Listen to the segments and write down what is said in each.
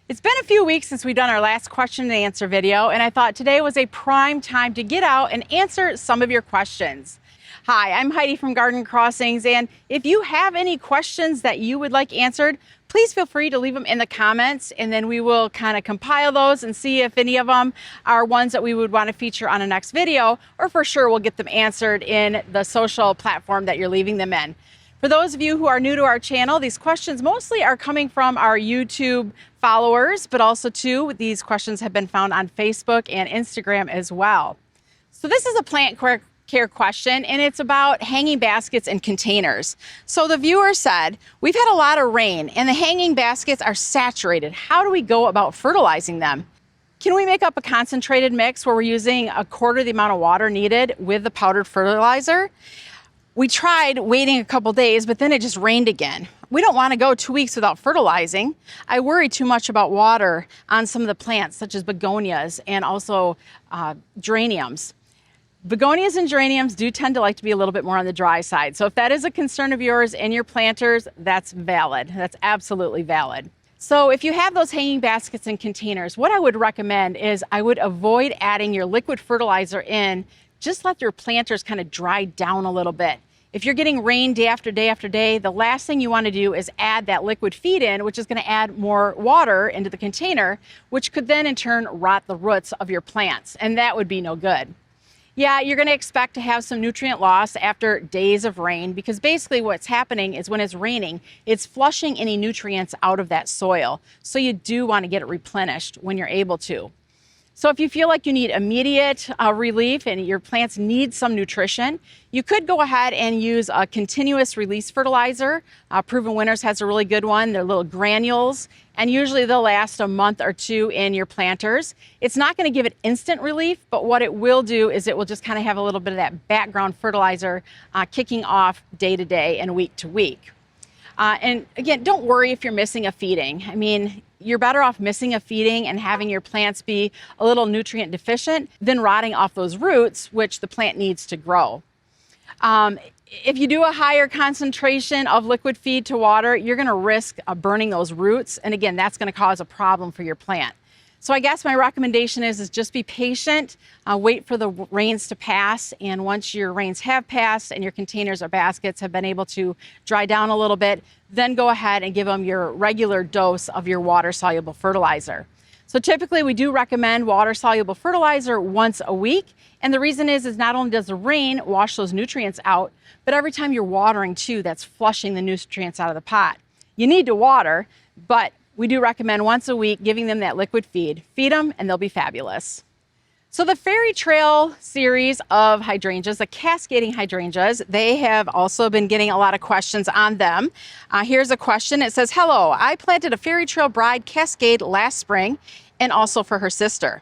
It's been a few weeks since we've done our last question and answer video, and I thought today was a prime time to get out and answer some of your questions. Hi, I'm Heidi from Garden Crossings, and if you have any questions that you would like answered, please feel free to leave them in the comments, and then we will kind of compile those and see if any of them are ones that we would want to feature on a next video, or for sure we'll get them answered in the social platform that you're leaving them in. For those of you who are new to our channel, these questions mostly are coming from our YouTube followers, but also too, these questions have been found on Facebook and Instagram as well. So this is a plant care question, and it's about hanging baskets and containers. So the viewer said, we've had a lot of rain and the hanging baskets are saturated. How do we go about fertilizing them? Can we make up a concentrated mix where we're using a quarter the amount of water needed with the powdered fertilizer? We tried waiting a couple days, but then it just rained again. We don't want to go 2 weeks without fertilizing. I worry too much about water on some of the plants, such as begonias and also geraniums. Begonias and geraniums do tend to like to be a little bit more on the dry side. So if that is a concern of yours in your planters, that's valid. That's absolutely valid. So if you have those hanging baskets and containers, what I would recommend is I would avoid adding your liquid fertilizer in. Just let your planters kind of dry down a little bit. If you're getting rain day after day after day, the last thing you want to do is add that liquid feed in, which is going to add more water into the container, which could then in turn rot the roots of your plants, and that would be no good. Yeah, you're going to expect to have some nutrient loss after days of rain, because basically what's happening is when it's raining, it's flushing any nutrients out of that soil. So you do want to get it replenished when you're able to. So if you feel like you need immediate relief and your plants need some nutrition, you could go ahead and use a continuous release fertilizer. Proven Winners has a really good one. They're little granules, and usually they'll last a month or two in your planters. It's not going to give it instant relief, but what it will do is it will just kind of have a little bit of that background fertilizer kicking off day to day and week to week. And again, don't worry if you're missing a feeding. I mean, you're better off missing a feeding and having your plants be a little nutrient deficient than rotting off those roots, which the plant needs to grow. If you do a higher concentration of liquid feed to water, you're going to risk burning those roots. And again, that's going to cause a problem for your plant. So I guess my recommendation is just be patient, wait for the rains to pass, and once your rains have passed and your containers or baskets have been able to dry down a little bit, then go ahead and give them your regular dose of your water-soluble fertilizer. So typically we do recommend water-soluble fertilizer once a week, and the reason is not only does the rain wash those nutrients out, but every time you're watering too, that's flushing the nutrients out of the pot. You need to water, but we do recommend once a week giving them that liquid feed. Feed them and they'll be fabulous. So the Fairytrail series of hydrangeas, the cascading hydrangeas, they have also been getting a lot of questions on them. Here's a question. It says, hello, I planted a Fairytrail Bride Cascade last spring and also for her sister.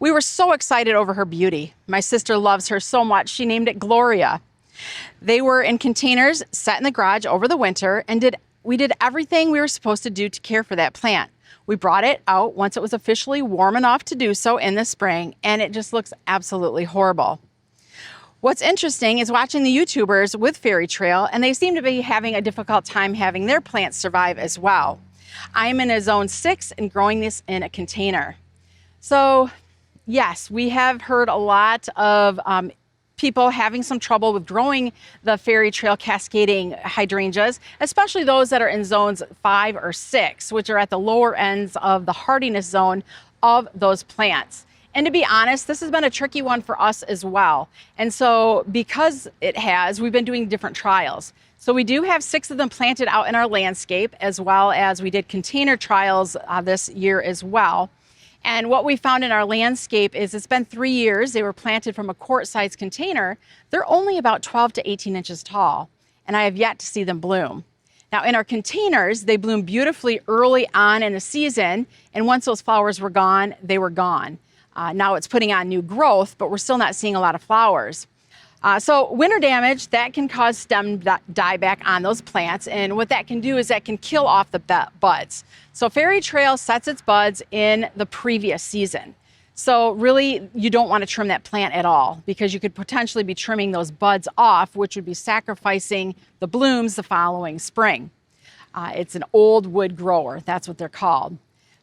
We were so excited over her beauty. My sister loves her so much, she named it Gloria. They were in containers set in the garage over the winter, and we did everything we were supposed to do to care for that plant. We brought it out once it was officially warm enough to do so in the spring, and it just looks absolutely horrible. What's interesting is watching the YouTubers with Fairytrail, and they seem to be having a difficult time having their plants survive as well. I'm in a zone 6 and growing this in a container. So yes, we have heard a lot of people having some trouble with growing the Fairytrail cascading hydrangeas, especially those that are in zones 5 or 6, which are at the lower ends of the hardiness zone of those plants. And to be honest, this has been a tricky one for us as well. And so because we've been doing different trials. So we do have 6 of them planted out in our landscape, as well as we did container trials this year as well. And what we found in our landscape is it's been 3 years. They were planted from a quart-sized container. They're only about 12 to 18 inches tall, and I have yet to see them bloom. Now, in our containers, they bloom beautifully early on in the season, and once those flowers were gone, they were gone. Now it's putting on new growth, but we're still not seeing a lot of flowers. So winter damage, that can cause stem dieback on those plants, and what that can do is that can kill off the buds. So Fairytrail sets its buds in the previous season. So really, you don't want to trim that plant at all, because you could potentially be trimming those buds off, which would be sacrificing the blooms the following spring. It's an old wood grower, that's what they're called.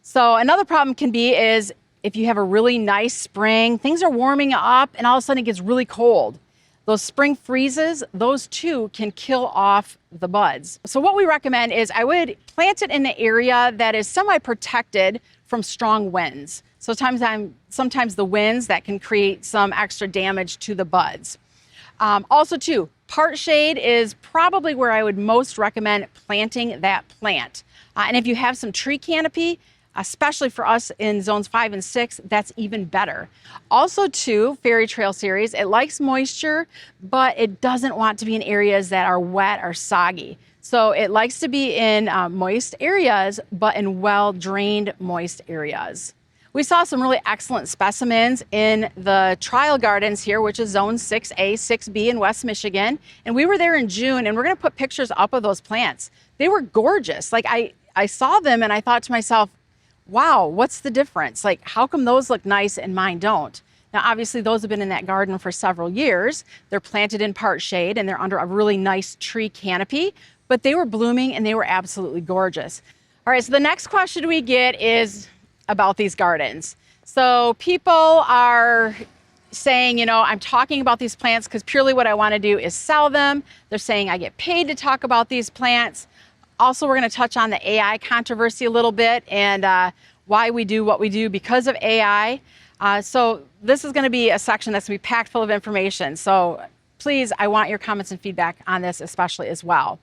So another problem can be is if you have a really nice spring, things are warming up and all of a sudden it gets really cold. Those spring freezes, those too can kill off the buds. So what we recommend is I would plant it in an area that is semi-protected from strong winds. So sometimes the winds that can create some extra damage to the buds. Also too, part shade is probably where I would most recommend planting that plant. And if you have some tree canopy, especially for us in zones 5 and 6, that's even better. Also too, Fairytrail series, it likes moisture, but it doesn't want to be in areas that are wet or soggy. So it likes to be in moist areas, but in well-drained moist areas. We saw some really excellent specimens in the trial gardens here, which is zone 6A, 6B in West Michigan. And we were there in June, and we're gonna put pictures up of those plants. They were gorgeous. Like I saw them and I thought to myself, wow, what's the difference? Like, how come those look nice and mine don't? Now, obviously, those have been in that garden for several years. They're planted in part shade and they're under a really nice tree canopy, but they were blooming and they were absolutely gorgeous. All right, so the next question we get is about these gardens. So people are saying, you know, I'm talking about these plants because purely what I want to do is sell them. They're saying I get paid to talk about these plants. Also, we're going to touch on the AI controversy a little bit and why we do what we do because of AI. So this is going to be a section that's going to be packed full of information. So please, I want your comments and feedback on this especially as well.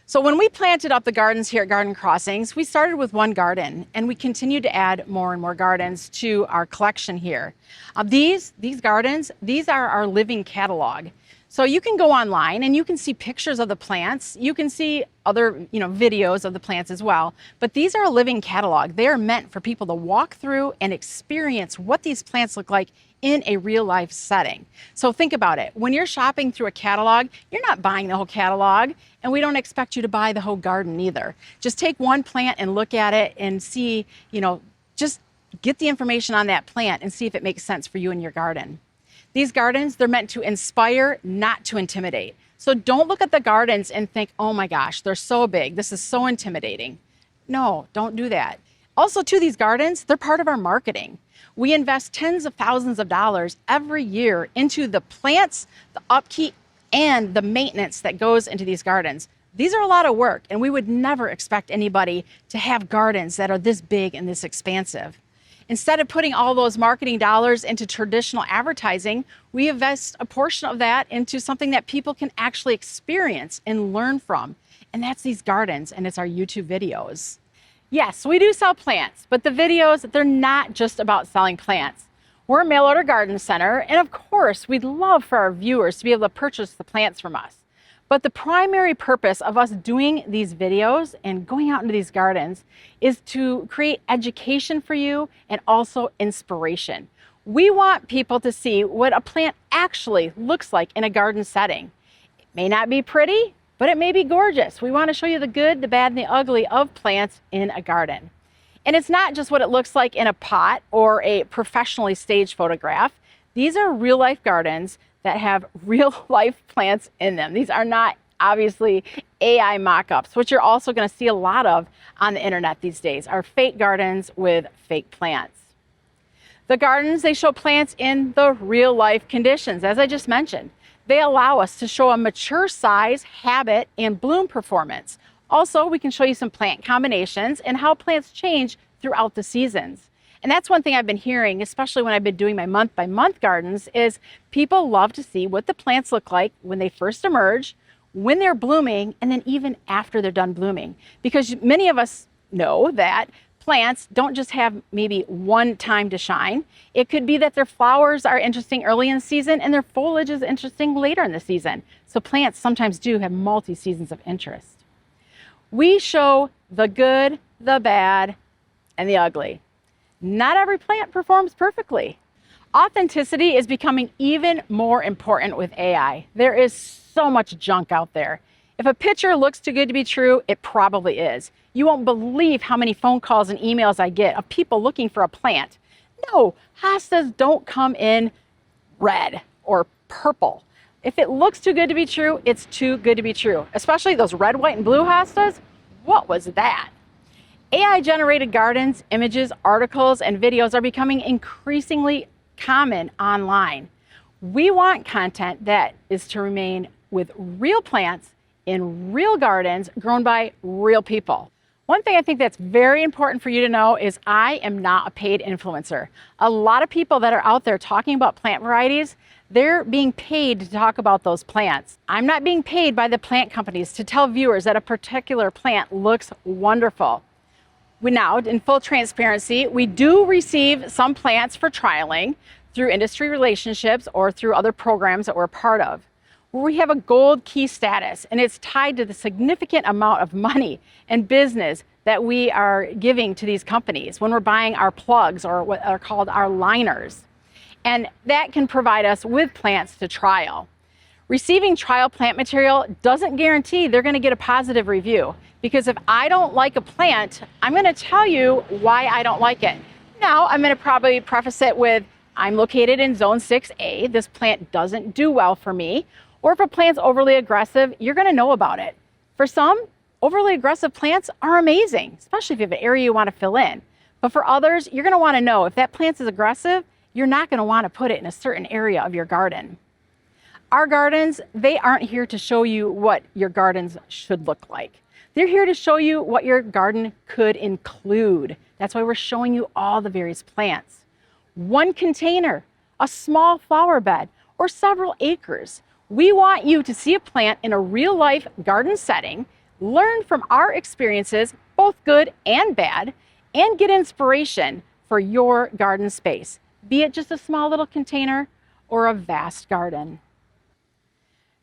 So when we planted up the gardens here at Garden Crossings, we started with one garden and we continued to add more and more gardens to our collection here. These gardens, these are our living catalog. So you can go online and you can see pictures of the plants. You can see other, videos of the plants as well. But these are a living catalog. They are meant for people to walk through and experience what these plants look like in a real life setting. So think about it. When you're shopping through a catalog, you're not buying the whole catalog, and we don't expect you to buy the whole garden either. Just take one plant and look at it and see, just get the information on that plant and see if it makes sense for you in your garden. These gardens, they're meant to inspire, not to intimidate. So don't look at the gardens and think, oh my gosh, they're so big. This is so intimidating. No, don't do that. Also, too, these gardens, they're part of our marketing. We invest tens of thousands of dollars every year into the plants, the upkeep, and the maintenance that goes into these gardens. These are a lot of work, and we would never expect anybody to have gardens that are this big and this expansive. Instead of putting all those marketing dollars into traditional advertising, we invest a portion of that into something that people can actually experience and learn from. And that's these gardens, and it's our YouTube videos. Yes, we do sell plants, but the videos, they're not just about selling plants. We're a mail order garden center, and of course, we'd love for our viewers to be able to purchase the plants from us. But the primary purpose of us doing these videos and going out into these gardens is to create education for you and also inspiration. We want people to see what a plant actually looks like in a garden setting. It may not be pretty, but it may be gorgeous. We want to show you the good, the bad, and the ugly of plants in a garden. And it's not just what it looks like in a pot or a professionally staged photograph. These are real life gardens that have real life plants in them. These are not obviously AI mock-ups, which you're also going to see a lot of on the internet these days, are fake gardens with fake plants. The gardens, they show plants in the real life conditions, as I just mentioned. They allow us to show a mature size, habit, and bloom performance. Also, we can show you some plant combinations and how plants change throughout the seasons. And that's one thing I've been hearing, especially when I've been doing my month-by-month gardens, is people love to see what the plants look like when they first emerge, when they're blooming, and then even after they're done blooming. Because many of us know that plants don't just have maybe one time to shine. It could be that their flowers are interesting early in the season and their foliage is interesting later in the season. So plants sometimes do have multi-seasons of interest. We show the good, the bad, and the ugly. Not every plant performs perfectly. Authenticity is becoming even more important with AI. There is so much junk out there. If a picture looks too good to be true, it probably is. You won't believe how many phone calls and emails I get of people looking for a plant. No, hostas don't come in red or purple. If it looks too good to be true, it's too good to be true. Especially those red, white, and blue hostas. What was that? AI-generated gardens, images, articles, and videos are becoming increasingly common online. We want content that is to remain with real plants in real gardens grown by real people. One thing I think that's very important for you to know is I am not a paid influencer. A lot of people that are out there talking about plant varieties, they're being paid to talk about those plants. I'm not being paid by the plant companies to tell viewers that a particular plant looks wonderful. Now, in full transparency, we do receive some plants for trialing through industry relationships or through other programs that we're a part of. We have a gold key status, and it's tied to the significant amount of money and business that we are giving to these companies when we're buying our plugs, or what are called our liners. And that can provide us with plants to trial. Receiving trial plant material doesn't guarantee they're going to get a positive review, because if I don't like a plant, I'm going to tell you why I don't like it. Now, I'm going to probably preface it with, I'm located in Zone 6A. This plant doesn't do well for me. Or if a plant's overly aggressive, you're going to know about it. For some, overly aggressive plants are amazing, especially if you have an area you want to fill in. But for others, you're going to want to know if that plant is aggressive, you're not going to want to put it in a certain area of your garden. Our gardens, they aren't here to show you what your gardens should look like. They're here to show you what your garden could include. That's why we're showing you all the various plants. One container, a small flower bed, or several acres. We want you to see a plant in a real-life garden setting, learn from our experiences, both good and bad, and get inspiration for your garden space, be it just a small little container or a vast garden.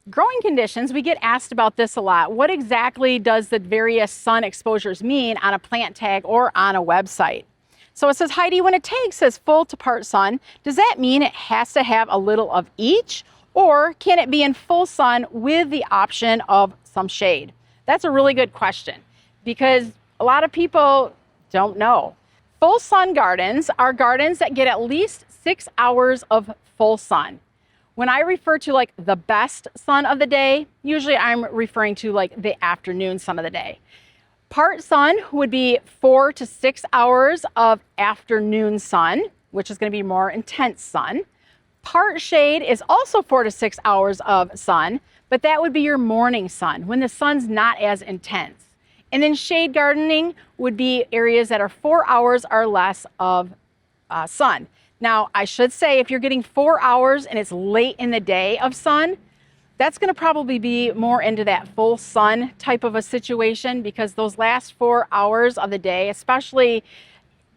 Growing conditions, we get asked about this a lot. What exactly does the various sun exposures mean on a plant tag or on a website? So it says, Heidi, when a tag says full to part sun, does that mean it has to have a little of each? Or can it be in full sun with the option of some shade? That's a really good question, because a lot of people don't know. Full sun gardens are gardens that get at least 6 hours of full sun. When I refer to like the best sun of the day, usually I'm referring to like the afternoon sun of the day. Part sun would be 4 to 6 hours of afternoon sun, which is going to be more intense sun. Part shade is also 4 to 6 hours of sun, but that would be your morning sun when the sun's not as intense. And then shade gardening would be areas that are 4 hours or less of sun. Now, I should say if you're getting 4 hours and it's late in the day of sun, that's going to probably be more into that full sun type of a situation, because those last 4 hours of the day, especially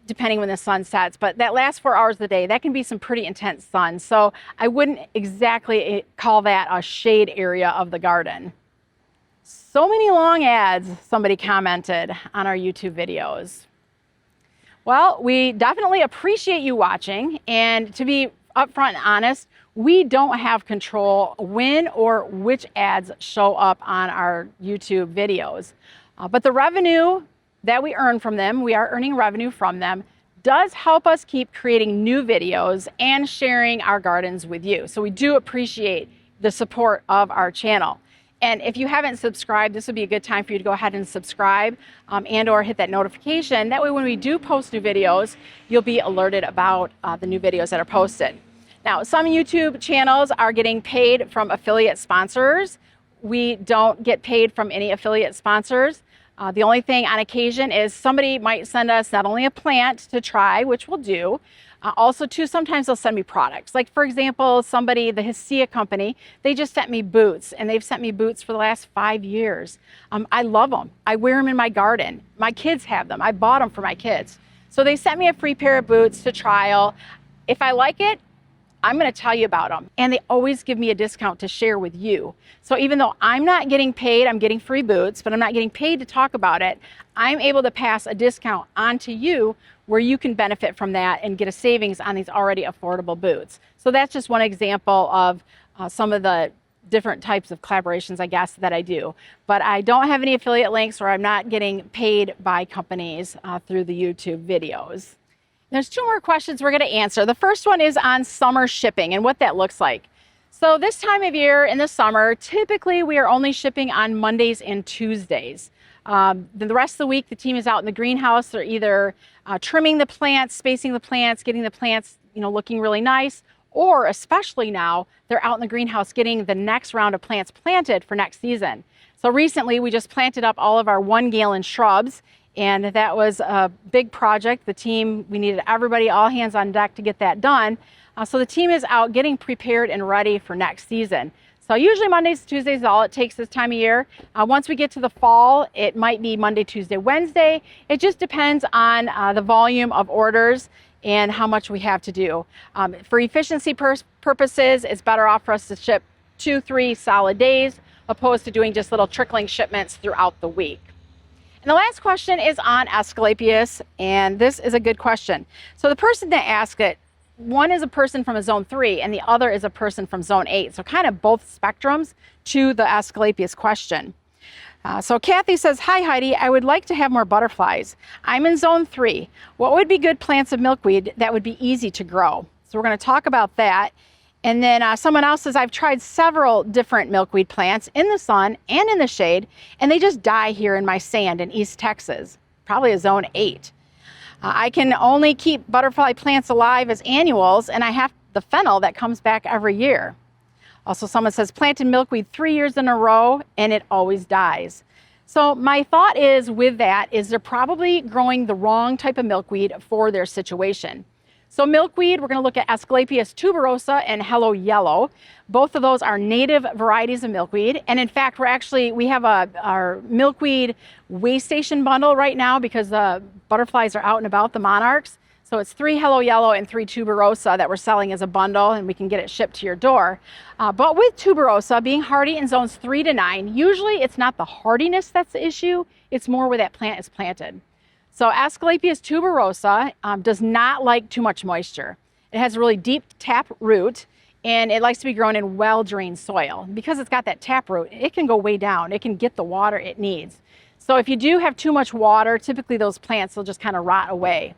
depending when the sun sets, but that last 4 hours of the day, that can be some pretty intense sun. So I wouldn't exactly call that a shade area of the garden. So many long ads, somebody commented on our YouTube videos. Well, we definitely appreciate you watching, and to be upfront and honest, we don't have control when or which ads show up on our YouTube videos. But the revenue that we earn from them, we are earning revenue from them, does help us keep creating new videos and sharing our gardens with you. So we do appreciate the support of our channel. And if you haven't subscribed, this would be a good time for you to go ahead and subscribe and or hit that notification. That way when we do post new videos, you'll be alerted about the new videos that are posted. Now, some YouTube channels are getting paid from affiliate sponsors. We don't get paid from any affiliate sponsors. The only thing on occasion is somebody might send us not only a plant to try, which we'll do, also too, sometimes they'll send me products. Like for example, somebody, the Hydrangea company, they just sent me boots, and they've sent me boots for the last 5 years. I love them. I wear them in my garden. My kids have them. I bought them for my kids. So they sent me a free pair of boots to trial. If I like it, I'm going to tell you about them. And they always give me a discount to share with you. So even though I'm not getting paid, I'm getting free boots, but I'm not getting paid to talk about it, I'm able to pass a discount on to you where you can benefit from that and get a savings on these already affordable boots. So that's just one example of some of the different types of collaborations, I guess, that I do. But I don't have any affiliate links, or I'm not getting paid by companies through the YouTube videos. There's 2 more questions we're going to answer. The first one is on summer shipping and what that looks like. So this time of year in the summer, typically we are only shipping on Mondays and Tuesdays. Then the rest of the week, the team is out in the greenhouse. They're either trimming the plants, spacing the plants, getting the plants, looking really nice, or especially now, they're out in the greenhouse getting the next round of plants planted for next season. So recently, we just planted up all of our 1-gallon shrubs, and that was a big project. The team, we needed everybody, all hands on deck to get that done. So the team is out getting prepared and ready for next season. So usually Mondays, Tuesdays is all it takes this time of year. Once we get to the fall, it might be Monday, Tuesday, Wednesday. It just depends on the volume of orders and how much we have to do. For efficiency purposes, it's better off for us to ship 2-3 solid days opposed to doing just little trickling shipments throughout the week. And the last question is on Asclepias, and this is a good question. So the person that asked it, one is a person from a zone 3 and the other is a person from zone 8. So kind of both spectrums to the Asclepias question. So Kathy says, hi Heidi, I would like to have more butterflies. I'm in zone 3. What would be good plants of milkweed that would be easy to grow? So we're going to talk about that. And then someone else says, I've tried several different milkweed plants in the sun and in the shade, and they just die here in my sand in East Texas, probably a zone 8. I can only keep butterfly plants alive as annuals, and I have the fennel that comes back every year. Also, someone says, planted milkweed 3 years in a row, and it always dies. So my thought is with that is they're probably growing the wrong type of milkweed for their situation. So milkweed, we're going to look at Asclepias tuberosa and Hello Yellow. Both of those are native varieties of milkweed. And in fact, we have our milkweed way station bundle right now because the butterflies are out and about, the Monarchs. So it's 3 Hello Yellow and 3 tuberosa that we're selling as a bundle, and we can get it shipped to your door. But with tuberosa being hardy in zones 3 to 9, usually it's not the hardiness that's the issue, it's more where that plant is planted. So Asclepias tuberosa does not like too much moisture. It has a really deep tap root, and it likes to be grown in well-drained soil. Because it's got that tap root, it can go way down. It can get the water it needs. So if you do have too much water, typically those plants will just kind of rot away.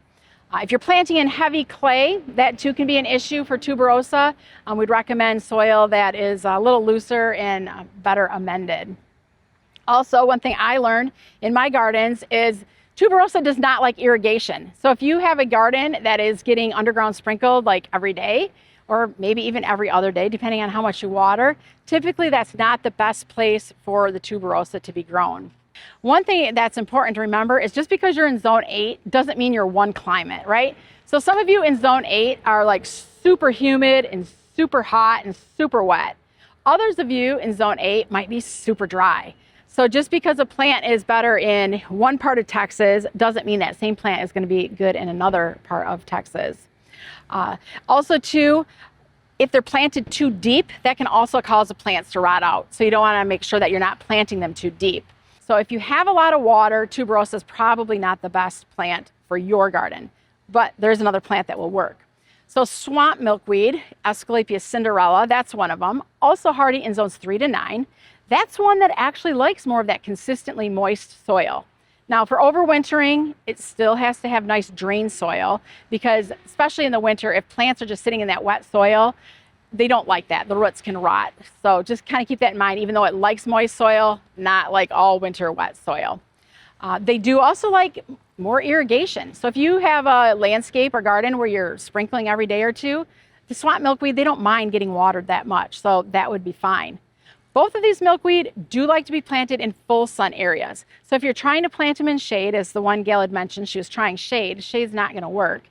If you're planting in heavy clay, that too can be an issue for tuberosa. We'd recommend soil that is a little looser and better amended. Also, one thing I learned in my gardens is tuberosa does not like irrigation. So if you have a garden that is getting underground sprinkled like every day, or maybe even every other day, depending on how much you water, typically that's not the best place for the tuberosa to be grown. One thing that's important to remember is just because you're in zone 8 doesn't mean you're one climate, right? So some of you in zone 8 are like super humid and super hot and super wet. Others of you in zone 8 might be super dry. So just because a plant is better in one part of Texas doesn't mean that same plant is going to be good in another part of Texas. Also too, if they're planted too deep, that can also cause the plants to rot out. So you don't want to make sure that you're not planting them too deep. So if you have a lot of water, tuberosa is probably not the best plant for your garden, but there's another plant that will work. So swamp milkweed, Asclepias cinderella, that's one of them. Also hardy in zones 3 to 9. That's one that actually likes more of that consistently moist soil. Now for overwintering, it still has to have nice drained soil because especially in the winter, if plants are just sitting in that wet soil, they don't like that. The roots can rot. So just kind of keep that in mind, even though it likes moist soil, not like all winter wet soil. They do also like more irrigation. So if you have a landscape or garden where you're sprinkling every day or two, the swamp milkweed, they don't mind getting watered that much. So that would be fine. Both of these milkweed do like to be planted in full sun areas. So if you're trying to plant them in shade, as the one gal had mentioned, she was trying shade, shade's not going to work.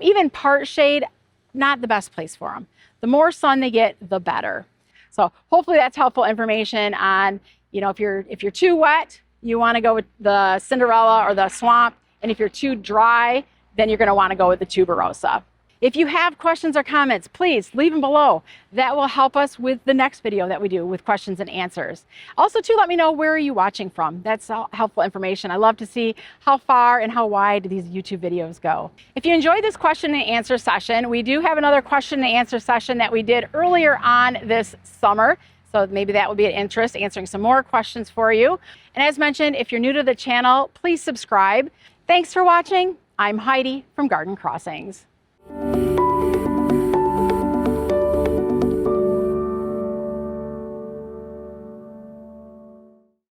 Even part shade, not the best place for them. The more sun they get, the better. So hopefully that's helpful information on, if you're too wet, you want to go with the Cinderella or the swamp. And if you're too dry, then you're going to want to go with the tuberosa. If you have questions or comments, please leave them below. That will help us with the next video that we do with questions and answers. Also, too, let me know where are you watching from. That's helpful information. I love to see how far and how wide these YouTube videos go. If you enjoyed this question and answer session, we do have another question and answer session that we did earlier on this summer. So maybe that will be of interest, answering some more questions for you. And as mentioned, if you're new to the channel, please subscribe. Thanks for watching. I'm Heidi from Garden Crossings.